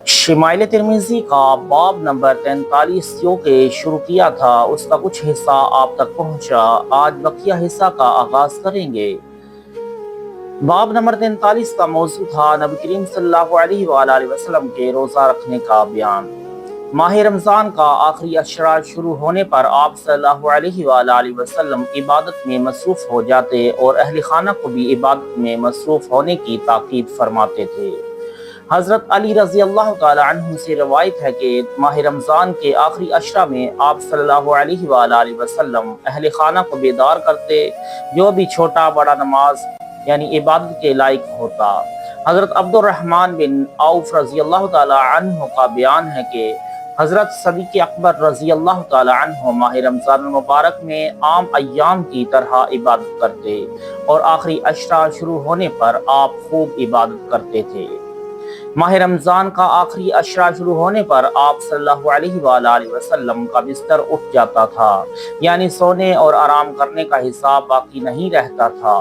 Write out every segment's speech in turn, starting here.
شمائل ترمذی کا باب نمبر 43 جو کہ شروع کیا تھا اس کا کچھ حصہ آپ تک پہنچا۔ آج بقیہ حصہ کا آغاز کریں گے۔ باب نمبر 43 کا موضوع تھا نبی کریم صلی اللہ علیہ وآلہ وسلم کے روزہ رکھنے کا بیان۔ ماہ رمضان کا آخری اشرا شروع ہونے پر آپ صلی اللہ علیہ وآلہ وسلم عبادت میں مصروف ہو جاتے اور اہل خانہ کو بھی عبادت میں مصروف ہونے کی تاکید فرماتے تھے۔ حضرت علی رضی اللہ تعالی عنہ سے روایت ہے کہ ماہ رمضان کے آخری اشرا میں آپ صلی اللہ علیہ وآلہ وسلم اہل خانہ کو بیدار کرتے، جو بھی چھوٹا بڑا نماز یعنی عبادت کے لائق ہوتا۔ حضرت عبد الرحمن بن عوف رضی اللہ تعالی عنہ کا بیان ہے کہ حضرت صدیق اکبر رضی اللہ تعالی عنہ ماہ رمضان المبارک میں عام ایام کی طرح عبادت کرتے اور آخری اشرا شروع ہونے پر آپ خوب عبادت کرتے تھے۔ ماہ رمضان کا آخری اشرا شروع ہونے پر آپ صلی اللہ علیہ وآلہ وسلم کا بستر اٹھ جاتا تھا، یعنی سونے اور آرام کرنے کا حساب باقی نہیں رہتا تھا۔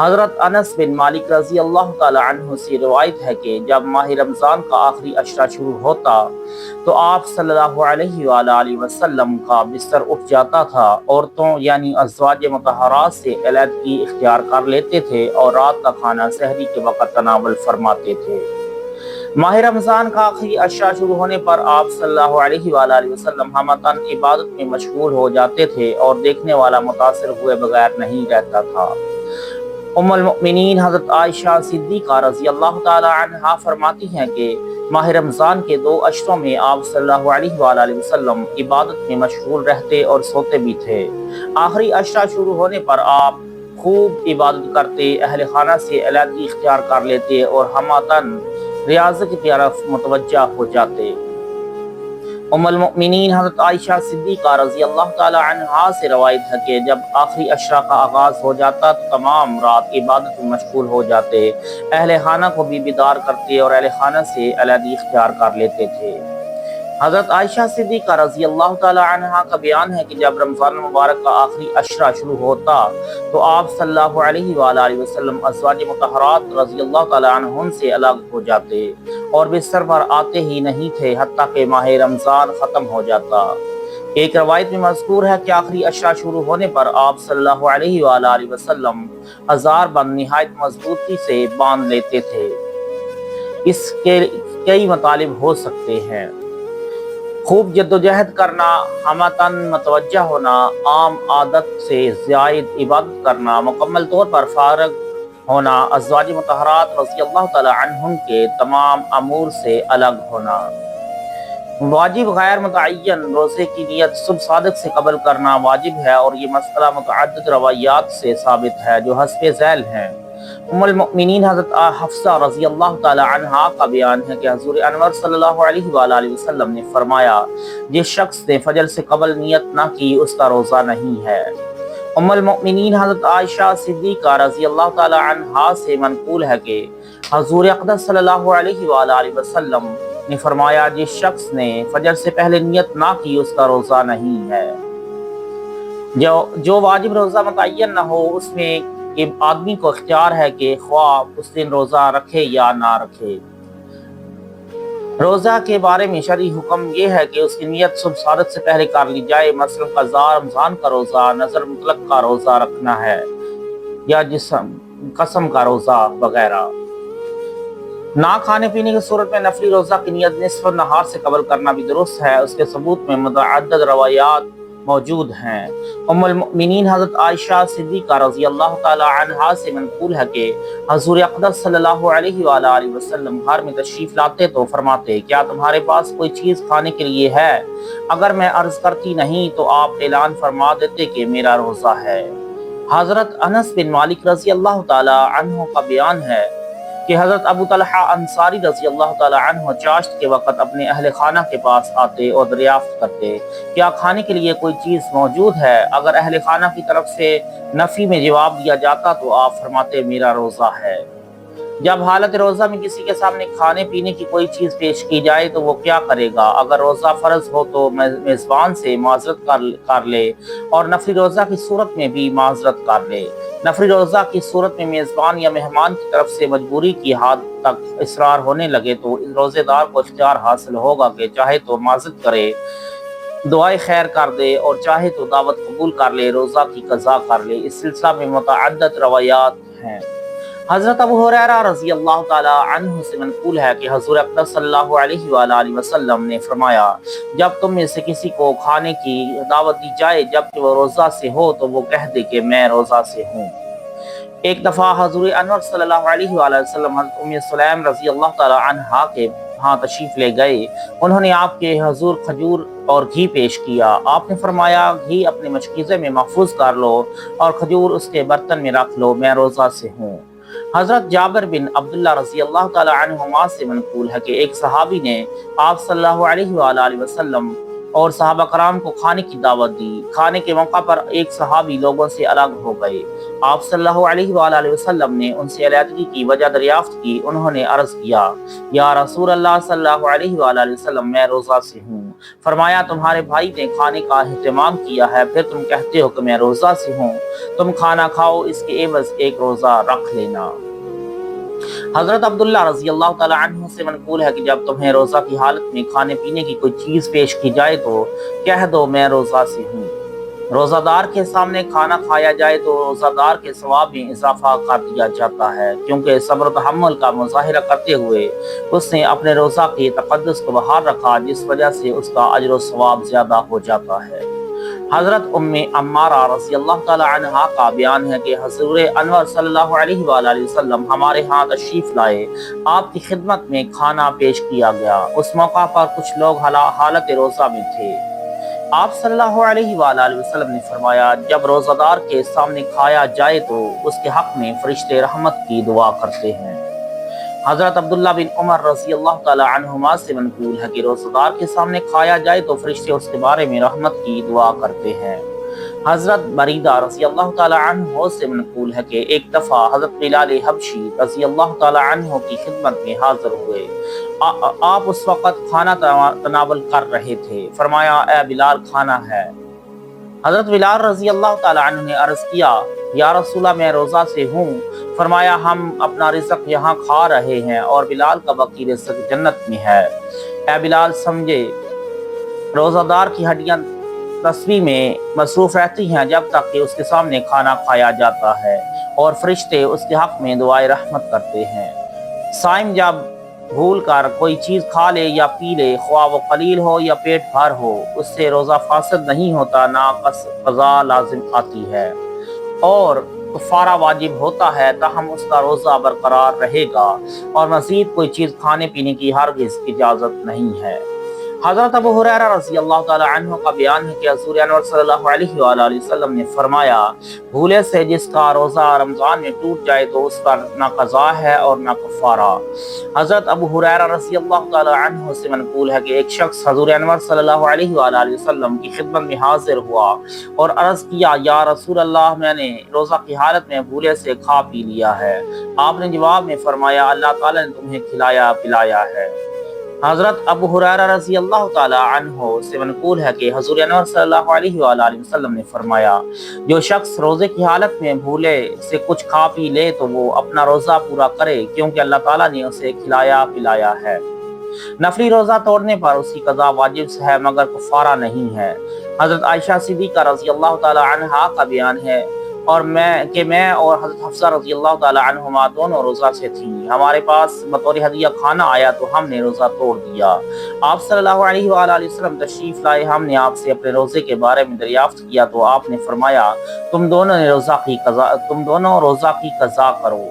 حضرت انس بن مالک رضی اللہ تعالی عنہ سے روایت ہے کہ جب ماہ رمضان کا آخری اشرا شروع ہوتا تو آپ صلی اللہ علیہ وآلہ وسلم کا بستر اٹھ جاتا تھا، عورتوں یعنی ازواج مطہرات سے علیحدگی اختیار کر لیتے تھے اور رات کا کھانا سحری کے وقت تناول فرماتے تھے۔ ماہ رمضان کا آخری اشرا شروع ہونے پر آپ صلی اللہ علیہ وآلہ وسلم ہمتاً عبادت میں مشغول ہو جاتے تھے اور دیکھنے والا متاثر ہوئے بغیر نہیں رہتا تھا۔ ام المؤمنین حضرت عائشہ صدیقہ رضی اللہ تعالی عنہا فرماتی ہیں کہ ماہ رمضان کے 2 اشروں میں آپ صلی اللہ علیہ وآلہ وسلم عبادت میں مشغول رہتے اور سوتے بھی تھے۔ آخری اشرا شروع ہونے پر آپ خوب عبادت کرتے، اہل خانہ سے علیحدگی اختیار کر لیتے اور ہمتاً ریاضت کی طرف متوجہ ہو جاتے۔ ام المؤمنین حضرت عائشہ صدیقہ رضی اللہ تعالی عنہا سے روایت ہے کہ جب آخری اشرا کا آغاز ہو جاتا تو تمام رات عبادت میں مشغول ہو جاتے، اہل خانہ کو بھی بیدار کرتے اور اہل خانہ سے علیحدگی اختیار کر لیتے تھے۔ حضرت عائشہ صدیقہ رضی اللہ تعالی عنہا کا بیان ہے کہ جب رمضان المبارک کا آخری اشرا شروع ہوتا تو آپ صلی اللہ علیہ وآلہ وسلم ازواج مطہرات رضی اللہ تعالی عنہن سے الگ ہو جاتے اور بستر پر آتے ہی نہیں تھے حتیٰ کہ ماہ رمضان ختم ہو جاتا۔ ایک روایت میں مذکور ہے کہ آخری اشرا شروع ہونے پر آپ صلی اللہ علیہ وآلہ وسلم ہزار بند نہایت مضبوطی سے باندھ لیتے تھے۔ اس کے کئی مطالب ہو سکتے ہیں: خوب جدوجہد کرنا، ہمتاً متوجہ ہونا، عام عادت سے زائد عبادت کرنا، مکمل طور پر فارغ ہونا، ازواج مطہرات رضی اللہ تعالی عنہن کے تمام امور سے الگ ہونا۔ واجب غیر متعین روزے کی نیت صبح صادق سے قبل کرنا واجب ہے اور یہ مسئلہ متعدد روایات سے ثابت ہے جو حسب ذیل ہیں۔ ام المؤمنین حضرت حفصہ رضی اللہ تعالی عنہا کا بیان ہے کہ حضور انور صلی اللہ علیہ وآلہ وسلم نے فرمایا، جس شخص نے فجر سے قبل نیت نہ کی اس کا روزہ نہیں ہے۔ ام المؤمنین حضرت عائشہ صدیقہ رضی اللہ تعالی عنہا سے منقول ہے کہ حضور اقدس صلی اللہ علیہ وآلہ وسلم نے فرمایا، جس شخص نے فجر سے پہلے نیت نہ کی اس کا روزہ نہیں ہے۔ جو واجب روزہ متعین نہ ہو اس میں کہ آدمی کو اختیار ہے کہ خواہ اس دن روزہ رکھے یا نہ رکھے۔ روزہ کے بارے میں شرعی حکم یہ ہے کہ اس کی نیت صبح صادق سے پہلے کر لی جائے، مثلا قضاء رمضان کا روزہ، نظر مطلق کا روزہ رکھنا ہے یا قسم کا روزہ وغیرہ۔ نہ کھانے پینے کی صورت میں نفلی روزہ کی نیت نصف النہار سے قبل کرنا بھی درست ہے، اس کے ثبوت میں متعدد روایات موجود ہیں۔ ام المؤمنین حضرت عائشہ صدیقہ رضی اللہ تعالی عنہا سے منقول ہے کہ حضور اقدس صلی اللہ علیہ وآلہ وسلم گھر میں تشریف لاتے تو فرماتے، کیا تمہارے پاس کوئی چیز کھانے کے لیے ہے؟ اگر میں عرض کرتی نہیں تو آپ اعلان فرما دیتے کہ میرا روزہ ہے۔ حضرت انس بن مالک رضی اللہ تعالی عنہ کا بیان ہے کہ حضرت ابو طلحہ انصاری رضی اللہ تعالی عنہ چاشت کے وقت اپنے اہل خانہ کے پاس آتے اور دریافت کرتے، کیا کھانے کے لیے کوئی چیز موجود ہے؟ اگر اہل خانہ کی طرف سے نفی میں جواب دیا جاتا تو آپ فرماتے، میرا روزہ ہے۔ جب حالت روزہ میں کسی کے سامنے کھانے پینے کی کوئی چیز پیش کی جائے تو وہ کیا کرے گا؟ اگر روزہ فرض ہو تو میزبان سے معذرت کر لے اور نفلی روزہ کی صورت میں بھی معذرت کر لے۔ نفلی روزہ کی صورت میں میزبان یا مہمان کی طرف سے مجبوری کی حد تک اصرار ہونے لگے تو روزے دار کو اختیار حاصل ہوگا کہ چاہے تو معذرت کرے، دعائے خیر کر دے، اور چاہے تو دعوت قبول کر لے، روزہ کی قضا کر لے۔ اس سلسلہ میں متعدد روایات ہیں۔ حضرت ابو ہریرہ رضی اللہ تعالی عنہ سے منقول ہے کہ حضور اقدس صلی اللہ علیہ وآلہ وسلم نے فرمایا، جب تم میں سے کسی کو کھانے کی دعوت دی جائے جبکہ وہ روزہ سے ہو تو وہ کہہ دے کہ میں روزہ سے ہوں۔ ایک دفعہ حضور انور صلی اللہ علیہ وآلہ وسلم حضرت ام سلیم رضی اللہ تعالی عنہا کے ہاں تشریف لے گئے۔ انہوں نے آپ کے حضور کھجور اور گھی پیش کیا۔ آپ نے فرمایا، گھی اپنے مشکیزے میں محفوظ کر لو اور کھجور اس کے برتن میں رکھ لو، میں روزہ سے ہوں۔ حضرت جابر بن عبداللہ رضی اللہ تعالی عنہما سے منقول ہے کہ ایک صحابی نے آپ صلی اللہ علیہ وآلہ وسلم اور صحابہ کرام کو کھانے کی دعوت دی۔ کھانے کے موقع پر ایک صحابی لوگوں سے الگ ہو گئے۔ آپ صلی اللہ علیہ وآلہ وسلم نے ان سے علیحدگی کی وجہ دریافت کی۔ انہوں نے عرض کیا، یا رسول اللہ صلی اللہ علیہ وآلہ وسلم، میں روزہ سے ہوں۔ فرمایا، تمہارے بھائی نے کھانے کا اہتمام کیا ہے، پھر تم کہتے ہو کہ میں روزہ سے ہوں۔ تم کھانا کھاؤ، اس کے عوض ایک روزہ رکھ لینا۔ حضرت عبداللہ رضی اللہ تعالی عنہ سے منقول ہے کہ جب تمہیں روزہ کی حالت میں کھانے پینے کی کوئی چیز پیش کی جائے تو کہہ دو میں روزہ سے ہوں۔ روزہ دار کے سامنے کھانا کھایا جائے تو روزہ دار کے ثواب میں اضافہ کر دیا جاتا ہے، کیونکہ صبر و تحمل کا مظاہرہ کرتے ہوئے اس نے اپنے روزہ کے تقدس کو بحال رکھا، جس وجہ سے اس کا اجر و ثواب زیادہ ہو جاتا ہے۔ حضرت ام عمارہ رضی اللہ تعالی عنہا کا بیان ہے کہ حضور انور صلی اللہ علیہ وآلہ وسلم ہمارے ہاں تشریف لائے۔ آپ کی خدمت میں کھانا پیش کیا گیا۔ اس موقع پر کچھ لوگ حالت روزہ میں تھے۔ آپ صلی اللہ علیہ وآلہ وسلم نے فرمایا، جب روزہ دار کے سامنے کھایا جائے تو اس کے حق میں فرشتے رحمت کی دعا کرتے ہیں۔ حضرت عبداللہ بن عمر رضی اللہ تعالی عنہما سے منقول ہے کہ روزہ دار کے سامنے کھایا جائے تو فرشتے اس کے بارے میں رحمت کی دعا کرتے ہیں۔ حضرت بریدہ رضی اللہ تعالی عنہ سے منقول ہے کہ ایک دفعہ حضرت بلال حبشی رضی اللہ تعالی عنہ کی خدمت میں حاضر ہوئے۔ آپ اس وقت کھانا تناول کر رہے تھے۔ فرمایا، اے بلال، کھانا ہے۔ حضرت بلال رضی اللہ تعالی عنہ نے عرض کیا، یا رسول اللہ، میں روزہ سے ہوں۔ فرمایا، ہم اپنا رزق یہاں کھا رہے ہیں اور بلال کا باقی رزق جنت میں ہے۔ اے بلال، سمجھے روزہ دار کی ہڈیاں تسبیح میں مصروف رہتی ہیں جب تک کہ اس کے سامنے کھانا کھایا جاتا ہے، اور فرشتے اس کے حق میں دعائے رحمت کرتے ہیں۔ صائم جب بھول کر کوئی چیز کھا لے یا پی لے، خواہ وہ قلیل ہو یا پیٹ بھر ہو، اس سے روزہ فاسد نہیں ہوتا، نہ قضا لازم آتی ہے اور کفارہ واجب ہوتا ہے، تاہم اس کا روزہ برقرار رہے گا اور مزید کوئی چیز کھانے پینے کی ہرگز اجازت نہیں ہے۔ حضرت ابو ہریرہ رضی اللہ تعالی عنہ کا بیان ہے کہ حضور انور صلی اللہ علیہ وآلہ وسلم نے فرمایا، بھولے سے جس کا روزہ رمضان میں ٹوٹ جائے تو اس پر نہ قضا ہے اور نہ کفارہ۔ حضرت ابو ہریرہ رضی اللہ تعالی عنہ سے منقول ہے کہ ایک شخص حضور انور صلی اللہ علیہ وآلہ وسلم کی خدمت میں حاضر ہوا اور عرض کیا، یا رسول اللہ، میں نے روزہ کی حالت میں بھولے سے کھا پی لیا ہے۔ آپ نے جواب میں فرمایا، اللہ تعالی نے تمہیں کھلایا پلایا ہے۔ حضرت ابو ہریرہ رضی اللہ تعالی عنہ سے منقول ہے کہ حضور انور صلی اللہ علیہ وآلہ وسلم نے فرمایا، جو شخص روزے کی حالت میں بھولے سے کچھ کھا پی لے تو وہ اپنا روزہ پورا کرے، کیونکہ اللہ تعالیٰ نے اسے کھلایا پلایا ہے۔ نفلی روزہ توڑنے پر اس کی قضا واجب ہے مگر کفارہ نہیں ہے۔ حضرت عائشہ صدیقہ رضی اللہ تعالی عنہا کا بیان ہے اور میں اور حضرت حفصہ رضی اللہ تعالی عنہما دونوں روزہ سے تھیں۔ ہمارے پاس بطور ہدیہ کھانا آیا تو ہم نے روزہ توڑ دیا۔ آپ صلی اللہ علیہ وآلہ وسلم تشریف لائے۔ ہم نے آپ سے اپنے روزے کے بارے میں دریافت کیا تو آپ نے فرمایا، تم دونوں روزہ کی قضا کرو۔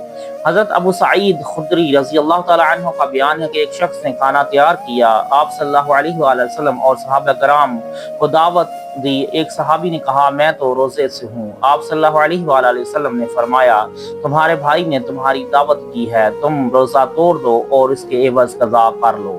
حضرت ابو سعید خدری رضی اللہ تعالی عنہ کا بیان ہے کہ ایک شخص نے کھانا تیار کیا۔ آپ صلی اللہ علیہ وآلہ وسلم اور صحابہ کرام کو دعوت دی۔ ایک صحابی نے کہا، میں تو روزے سے ہوں۔ آپ صلی اللہ علیہ وآلہ وسلم نے فرمایا، تمہارے بھائی نے تمہاری دعوت کی ہے، تم روزہ توڑ دو اور اس کے عوض قضا کر لو۔